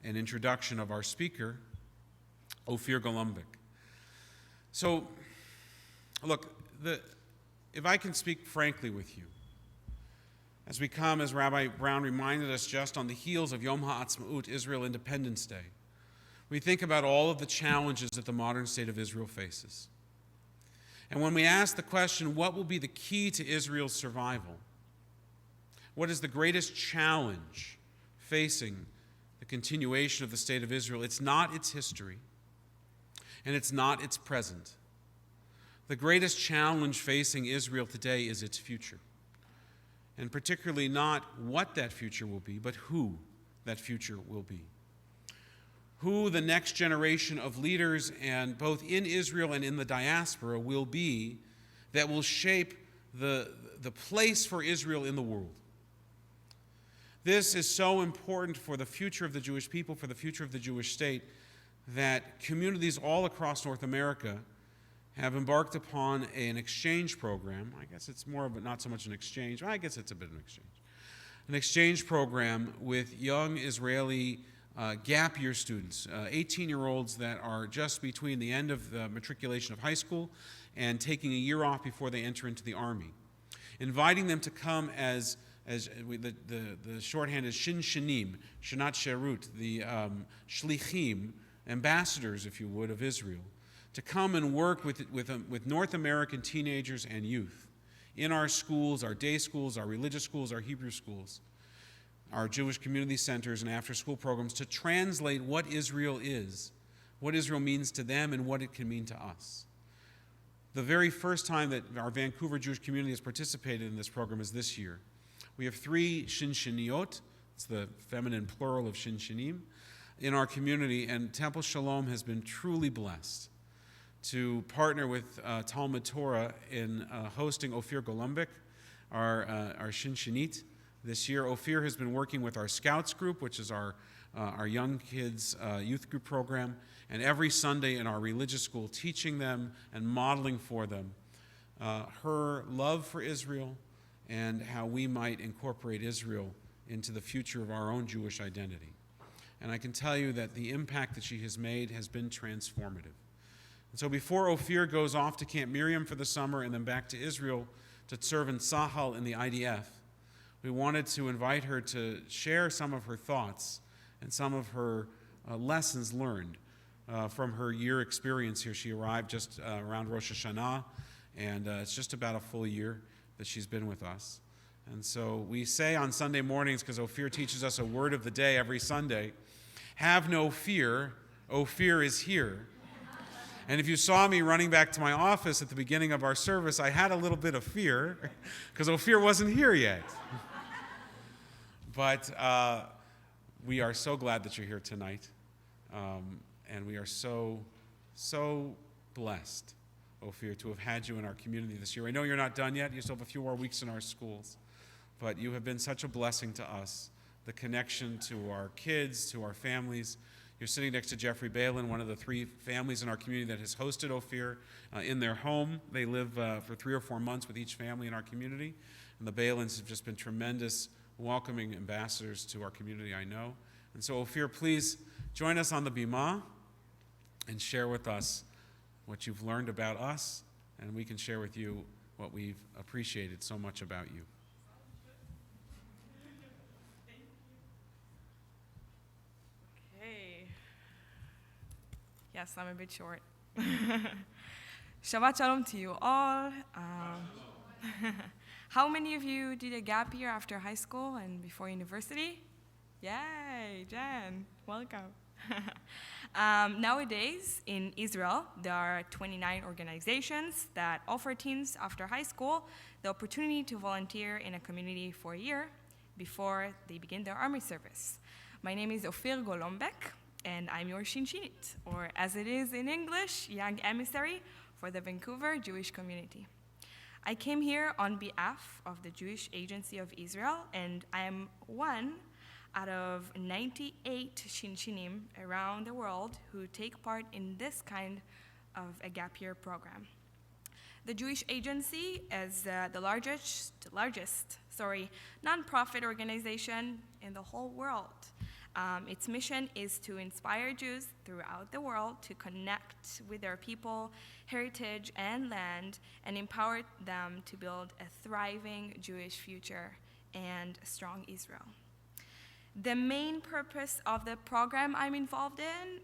an introduction of our speaker, Ophir Golumbeck. So, look, if I can speak frankly with you, as we come, as Rabbi Brown reminded us, just on the heels of Yom HaAtzmaut, Israel Independence Day, we think about all of the challenges that the modern state of Israel faces. And when we ask the question, what will be the key to Israel's survival? What is the greatest challenge facing the continuation of the state of Israel? It's not its history, and it's not its present. The greatest challenge facing Israel today is its future, and particularly not what that future will be, but who that future will be. Who the next generation of leaders, and both in Israel and in the diaspora, will be that will shape the place for Israel in the world. This is so important for the future of the Jewish people, for the future of the Jewish state, that communities all across North America have embarked upon an exchange program. I guess it's more of not so much an exchange. Well, I guess it's a bit of an exchange. An exchange program with young Israeli gap year students, 18-year-olds that are just between the end of the matriculation of high school and taking a year off before they enter into the army. Inviting them to come as the shorthand is ShinShinim, Shinat Sherut, the Shlichim, ambassadors, if you would, of Israel, to come and work with North American teenagers and youth in our schools, our day schools, our religious schools, our Hebrew schools, our Jewish community centers and after-school programs, to translate what Israel is, what Israel means to them, and what it can mean to us. The very first time that our Vancouver Jewish community has participated in this program is this year. We have 3 ShinShiniot, it's the feminine plural of ShinShinim, in our community, and Temple Sholom has been truly blessed to partner with Talmud Torah in hosting Ophir Golumbeck, our ShinShinit. This year, Ophir has been working with our Scouts group, which is our young kids youth group program, and every Sunday in our religious school, teaching them and modeling for them her love for Israel and how we might incorporate Israel into the future of our own Jewish identity. And I can tell you that the impact that she has made has been transformative. And so before Ophir goes off to Camp Miriam for the summer and then back to Israel to serve in Sahel in the IDF, we wanted to invite her to share some of her thoughts and some of her lessons learned from her year experience here. She arrived just around Rosh Hashanah, and it's just about a full year that she's been with us. And so we say on Sunday mornings, because Ophir teaches us a word of the day every Sunday, have no fear, Ophir is here. And if you saw me running back to my office at the beginning of our service, I had a little bit of fear because Ophir wasn't here yet. But we are so glad that you're here tonight. And we are so blessed, Ophir, to have had you in our community this year. I know you're not done yet. You still have a few more weeks in our schools. But you have been such a blessing to us, the connection to our kids, to our families. You're sitting next to Jeffrey Balin, one of the 3 families in our community that has hosted Ophir in their home. They live for 3 or 4 months with each family in our community. And the Balins have just been tremendous, welcoming ambassadors to our community, I know. And so, Ophir, please join us on the Bima and share with us what you've learned about us, and we can share with you what we've appreciated so much about you. Yes, I'm a bit short. Shabbat Shalom to you all. How many of you did a gap year after high school and before university? Yay, Jen, welcome. Nowadays, in Israel, there are 29 organizations that offer teens after high school the opportunity to volunteer in a community for a year before they begin their army service. My name is Ophir Golumbeck, and I'm your ShinShinit, or as it is in English, young emissary for the Vancouver Jewish community. I came here on behalf of the Jewish Agency of Israel, and I am one out of 98 ShinShinim around the world who take part in this kind of a gap year program. The Jewish Agency is the largest nonprofit organization in the whole world. Its mission is to inspire Jews throughout the world to connect with their people, heritage, and land, and empower them to build a thriving Jewish future and a strong Israel. The main purpose of the program I'm involved in,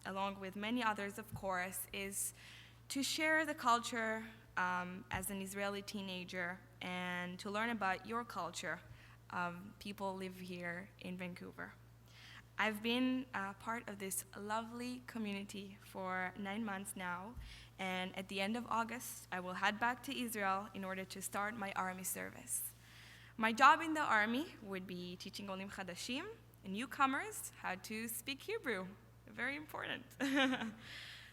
along with many others, of course, is to share the culture as an Israeli teenager and to learn about your culture. People live here in Vancouver. I've been part of this lovely community for 9 months now, and at the end of August, I will head back to Israel in order to start my army service. My job in the army would be teaching Olim Chadashim, newcomers, how to speak Hebrew. Very important.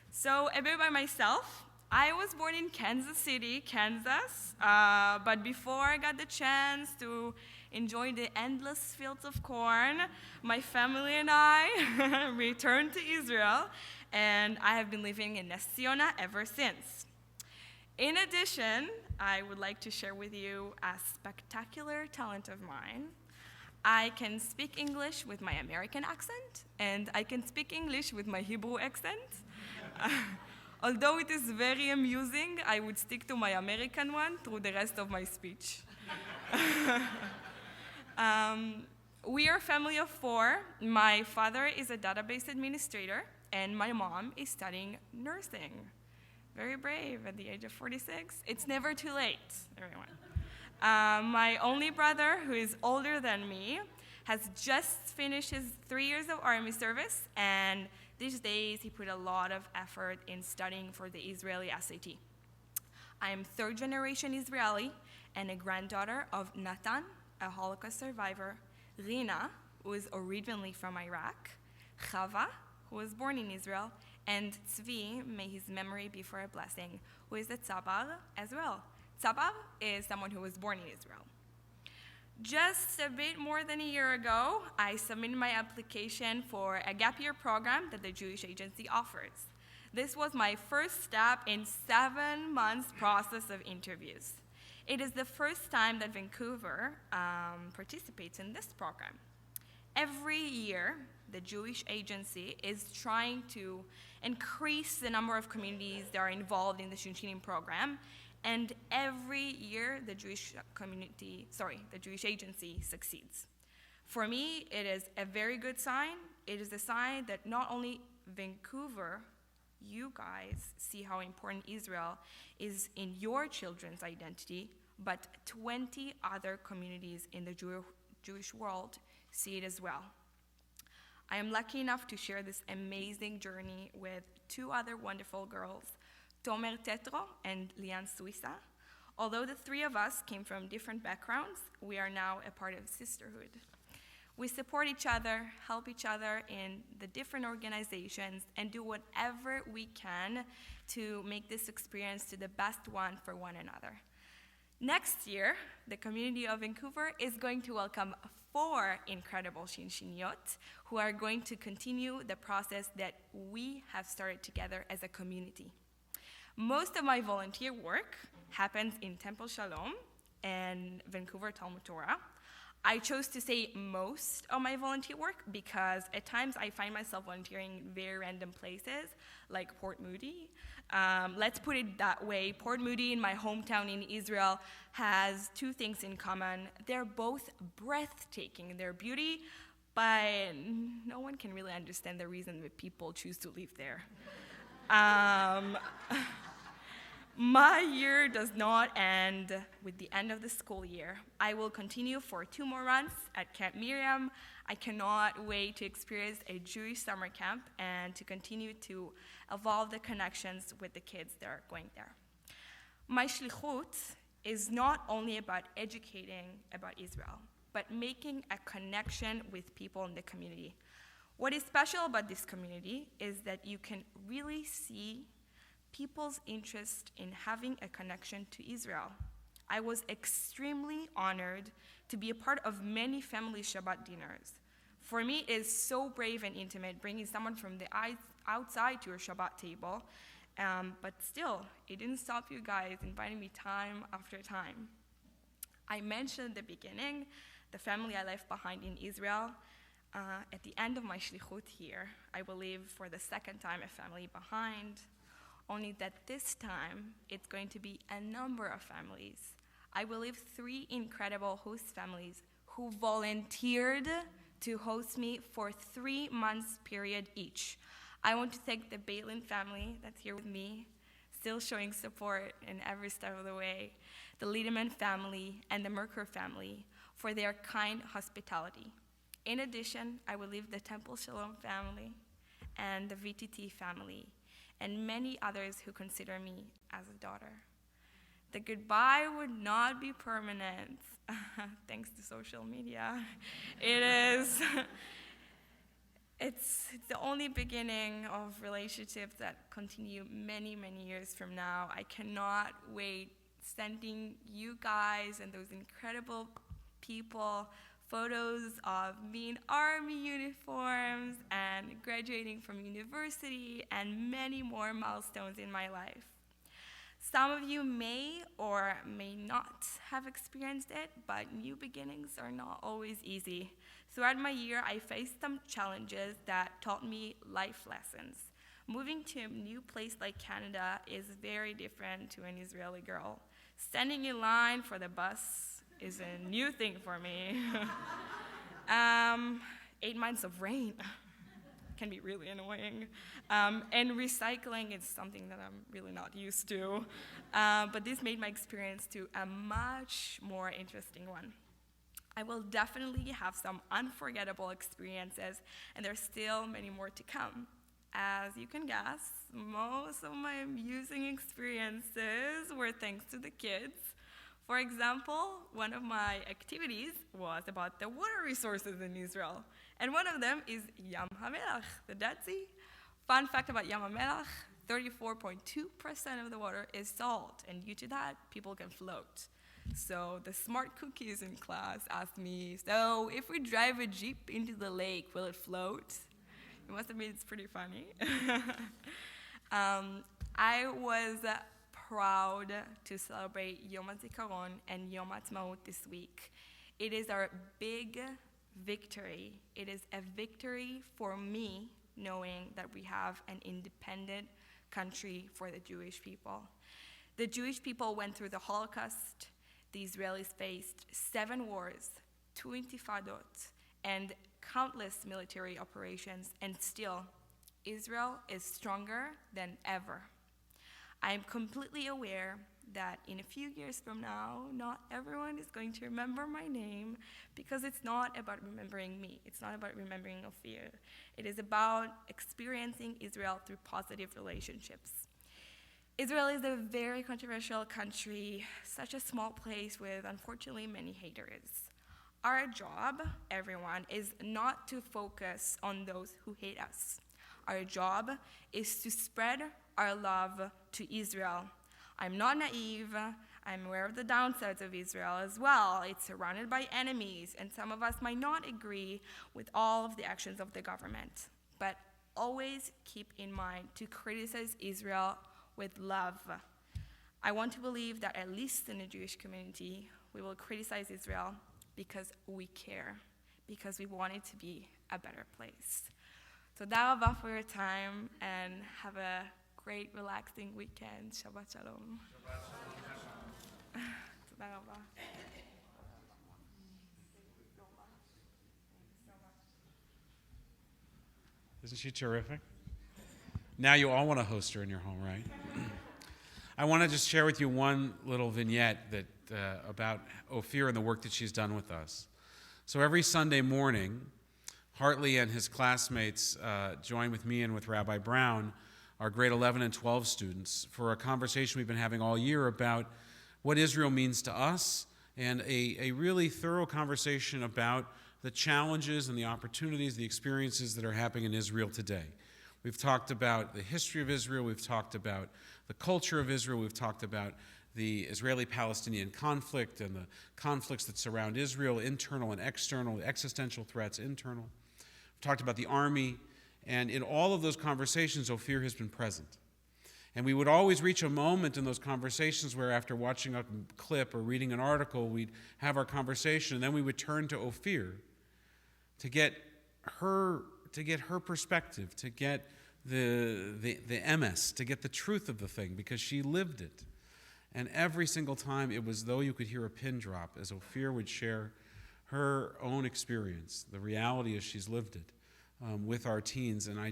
So, a bit by myself. I was born in Kansas City, Kansas, but before I got the chance to enjoy the endless fields of corn, my family and I returned to Israel, and I have been living in Nes Ziona ever since. In addition, I would like to share with you a spectacular talent of mine. I can speak English with my American accent, and I can speak English with my Hebrew accent. Although it is very amusing, I would stick to my American one through the rest of my speech. We are a family of 4. My father is a database administrator, and my mom is studying nursing. Very brave at the age of 46. It's never too late, everyone. My only brother, who is older than me, has just finished his 3 years of army service, and these days he put a lot of effort in studying for the Israeli SAT. I am 3rd generation Israeli and a granddaughter of Natan, a Holocaust survivor, Rina, who is originally from Iraq, Chava, who was born in Israel, and Tzvi, may his memory be for a blessing, who is a Tzabar as well. Tzabar is someone who was born in Israel. Just a bit more than a year ago, I submitted my application for a gap year program that the Jewish Agency offers. This was my first step in 7 months process of interviews. It is the first time that Vancouver participates in this program. Every year, the Jewish Agency is trying to increase the number of communities that are involved in the ShinShinit program, and every year the Jewish Agency succeeds. For me, it is a very good sign. It is a sign that not only Vancouver, you guys see how important Israel is in your children's identity, but 20 other communities in the Jewish world see it as well. I am lucky enough to share this amazing journey with 2 other wonderful girls, Tomer Tetro and Lian Suissa. Although the 3 of us came from different backgrounds, we are now a part of sisterhood. We support each other, help each other in the different organizations, and do whatever we can to make this experience to the best one for one another. Next year, the community of Vancouver is going to welcome 4 incredible ShinShiniyot who are going to continue the process that we have started together as a community. Most of my volunteer work happens in Temple Sholom and Vancouver Talmud Torah. I chose to say most of my volunteer work because at times I find myself volunteering in very random places, like Port Moody. Let's put it that way. Port Moody, in my hometown in Israel, has 2 things in common. They're both breathtaking in their beauty, but no one can really understand the reason that people choose to live there. My year does not end with the end of the school year. I will continue for 2 more months at Camp Miriam. I cannot wait to experience a Jewish summer camp and to continue to evolve the connections with the kids that are going there. My shlichut is not only about educating about Israel, but making a connection with people in the community. What is special about this community is that you can really see people's interest in having a connection to Israel. I was extremely honored to be a part of many family Shabbat dinners. For me, it is so brave and intimate bringing someone from the outside to your Shabbat table, but still, it didn't stop you guys inviting me time after time. I mentioned at the beginning the family I left behind in Israel. At the end of my shlichut here, I will leave for the second time a family behind, only that this time it's going to be a number of families. I will leave 3 incredible host families who volunteered to host me for 3 months period each. I want to thank the Balin family that's here with me, still showing support in every step of the way, the Liederman family and the Merkur family for their kind hospitality. In addition, I will leave the Temple Sholom family and the VTT family and many others who consider me as a daughter. The goodbye would not be permanent, thanks to social media. It's the only beginning of relationships that continue many, many years from now. I cannot wait sending you guys and those incredible people photos of me in army uniforms and graduating from university and many more milestones in my life. Some of you may or may not have experienced it, but new beginnings are not always easy. Throughout my year, I faced some challenges that taught me life lessons. Moving to a new place like Canada is very different to an Israeli girl. Standing in line for the bus is a new thing for me. 8 months of rain can be really annoying. And recycling is something that I'm really not used to. But this made my experience to a much more interesting one. I will definitely have some unforgettable experiences, and there's still many more to come. As you can guess, most of my amusing experiences were thanks to the kids. For example, one of my activities was about the water resources in Israel, and one of them is Yam HaMelach, the Dead Sea. Fun fact about Yam HaMelach, 34.2% of the water is salt, and due to that, people can float. So the smart cookies in class asked me, so if we drive a Jeep into the lake, will it float? It must have made it pretty funny. I was proud to celebrate Yom HaZikaron and Yom HaAtzmaut this week. It is our big victory. It is a victory for me knowing that we have an independent country for the Jewish people. The Jewish people went through the Holocaust. The Israelis faced 7 wars, 2 intifadot, and countless military operations, and still, Israel is stronger than ever. I am completely aware that in a few years from now, not everyone is going to remember my name, because it's not about remembering me. It's not about remembering Ophir. It is about experiencing Israel through positive relationships. Israel is a very controversial country, such a small place with, unfortunately, many haters. Our job, everyone, is not to focus on those who hate us. Our job is to spread our love to Israel. I'm not naive. I'm aware of the downsides of Israel as well. It's surrounded by enemies, and some of us might not agree with all of the actions of the government. But always keep in mind to criticize Israel with love. I want to believe that at least in the Jewish community, we will criticize Israel because we care, because we want it to be a better place. So thank you for your time, and have a great, relaxing weekend. Shabbat Shalom. תודה רבה. Isn't she terrific? Now you all want to host her in your home, right? I want to just share with you one little vignette that about Ophir and the work that she's done with us. So every Sunday morning, Hartley and his classmates join with me and with Rabbi Brown, our grade 11 and 12 students, for a conversation we've been having all year about what Israel means to us, and a really thorough conversation about the challenges and the opportunities, the experiences that are happening in Israel today. We've talked about the history of Israel, we've talked about the culture of Israel, we've talked about the Israeli-Palestinian conflict and the conflicts that surround Israel, internal and external, existential threats, internal. We've talked about the army, and in all of those conversations, Ophir has been present. And we would always reach a moment in those conversations where, after watching a clip or reading an article, we'd have our conversation, and then we would turn to Ophir to get to get her perspective, to get the emes, to get the truth of the thing, because she lived it. And every single time it was though you could hear a pin drop as Ophir would share her own experience. The reality is she's lived it with our teens, and I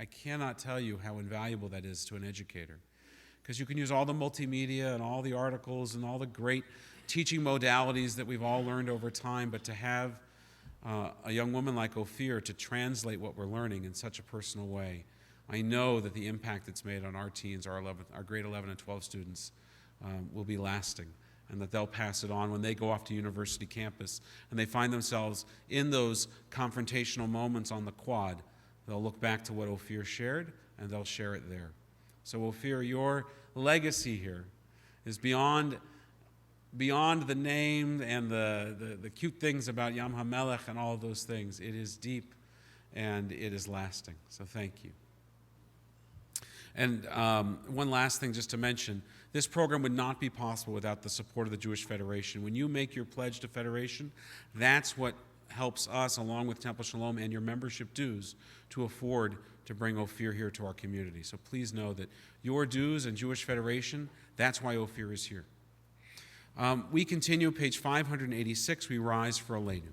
cannot tell you how invaluable that is to an educator. Because you can use all the multimedia and all the articles and all the great teaching modalities that we've all learned over time, but to have a young woman like Ophir to translate what we're learning in such a personal way, I know that the impact it's made on our teens, our grade 11 and 12 students, will be lasting, and that they'll pass it on when they go off to university campus and they find themselves in those confrontational moments on the quad. They'll look back to what Ophir shared, and they'll share it there. So Ophir, your legacy here is beyond the name and the cute things about Yam HaMelech and all of those things. It is deep and it is lasting. So thank you. And one last thing just to mention, this program would not be possible without the support of the Jewish Federation. When you make your pledge to Federation, that's what helps us, along with Temple Sholom and your membership dues, to afford to bring Ophir here to our community. So please know that your dues and Jewish Federation, that's why Ophir is here. We continue, page 586, we rise for Aleinu.